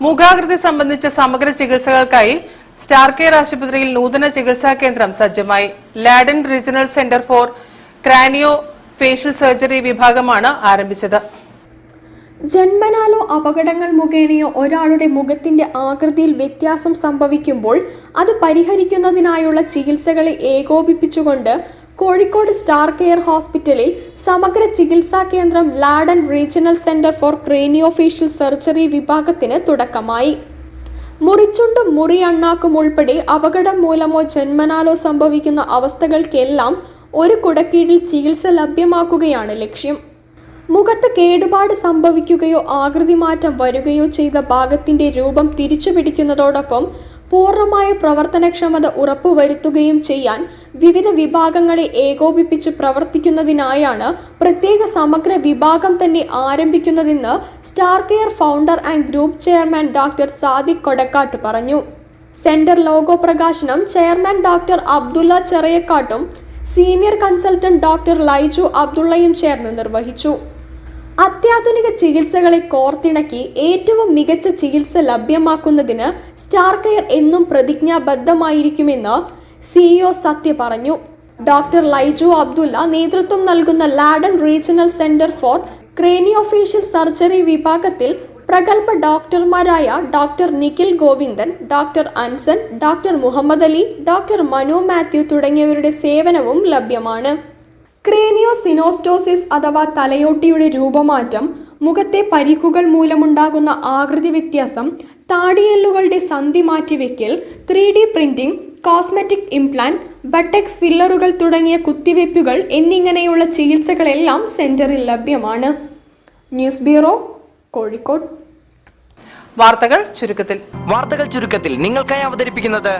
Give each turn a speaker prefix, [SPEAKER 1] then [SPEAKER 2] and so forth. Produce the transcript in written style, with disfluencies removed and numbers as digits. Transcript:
[SPEAKER 1] മുഖാകൃതി സംബന്ധിച്ച സമഗ്ര ചികിത്സകൾക്കായി star care ആശുപത്രിയിൽ നൂതന ചികിത്സാ കേന്ദ്രം സജ്ജമായി. Ladan regional centre for craniofacial surgery വിഭാഗമാണ് ആരംഭിച്ചത്.
[SPEAKER 2] ജന്മനാലോ അപകടങ്ങൾ മുഖേനയോ ഒരാളുടെ മുഖത്തിന്റെ ആകൃതിയിൽ വ്യത്യാസം സംഭവിക്കുമ്പോൾ അത് പരിഹരിക്കുന്നതിനായുള്ള ചികിത്സകളെ ഏകോപിപ്പിച്ചുകൊണ്ട് കോഴിക്കോട് സ്റ്റാർ കെയർ ഹോസ്പിറ്റലിൽ സമഗ്ര ചികിത്സാ കേന്ദ്രം Ladan regional centre for craniofacial surgery വിഭാഗത്തിന് തുടക്കമായി. മുറിച്ചുണ്ടും മുറിയണ്ണാക്കും ഉൾപ്പെടെ അപകടം മൂലമോ ജന്മനാലോ സംഭവിക്കുന്ന അവസ്ഥകൾക്കെല്ലാം ഒരു കുടക്കീഴിൽ ചികിത്സ ലഭ്യമാക്കുകയാണ് ലക്ഷ്യം. മുഖത്ത് കേടുപാട് സംഭവിക്കുകയോ ആകൃതി മാറ്റം വരുകയോ ചെയ്ത ഭാഗത്തിന്റെ രൂപം തിരിച്ചുപിടിക്കുന്നതോടൊപ്പം പൂർണ്ണമായ പ്രവർത്തനക്ഷമത ഉറപ്പുവരുത്തുകയും ചെയ്യാൻ വിവിധ വിഭാഗങ്ങളെ ഏകോപിപ്പിച്ച് പ്രവർത്തിക്കുന്നതിനായാണ് പ്രത്യേക സമഗ്ര വിഭാഗം തന്നെ ആരംഭിക്കുന്നതെന്ന് Star Care founder and group chairman doctor Sadiq Kodakkat പറഞ്ഞു. സെന്റർ ലോഗോ പ്രകാശനം ചെയർമാൻ ഡോക്ടർ അബ്ദുള്ള ചെറിയക്കാട്ടും സീനിയർ കൺസൾട്ടന്റ് ഡോക്ടർ ലൈജു അബ്ദുള്ളയും ചേർന്ന് നിർവഹിച്ചു. അത്യാധുനിക ചികിത്സകളെ കോർത്തിണക്കി ഏറ്റവും മികച്ച ചികിത്സ ലഭ്യമാക്കുന്നതിന് സ്റ്റാർ കെയർ എന്നും പ്രതിജ്ഞാബദ്ധമായിരിക്കുമെന്ന് സിഇഒ സത്യ പറഞ്ഞു. ഡോക്ടർ ലൈജു അബ്ദുള്ള നേതൃത്വം നൽകുന്ന Ladan regional centre for craniofacial surgery വിഭാഗത്തിൽ പ്രഗത്ഭ ഡോക്ടർമാരായ doctor Nikhil Govindan, doctor Anson, doctor Muhammad Ali, doctor Manu Mathew തുടങ്ങിയവരുടെ സേവനവും ലഭ്യമാണ്. ക്രേനിയോസിനോസ്റ്റോസിസ് അഥവാ തലയോട്ടിയുടെ രൂപമാറ്റം, മുഖത്തെ പരിക്കുകൾ മൂലമുണ്ടാകുന്ന ആകൃതി വ്യത്യാസം, താടിയെല്ലുകളുടെ സന്ധി മാറ്റിവെക്കൽ, 3D printing, cosmetic implant, buttocks ഫില്ലറുകൾ തുടങ്ങിയ കുത്തിവയ്പ്പുകൾ എന്നിങ്ങനെയുള്ള ചികിത്സകളെല്ലാം സെന്ററിൽ ലഭ്യമാണ്. News bureau, Kozhikode.
[SPEAKER 1] വാർത്തകൾ ചുരുക്കത്തിൽ
[SPEAKER 3] നിങ്ങൾക്കായി അവതരിപ്പിക്കുന്നത്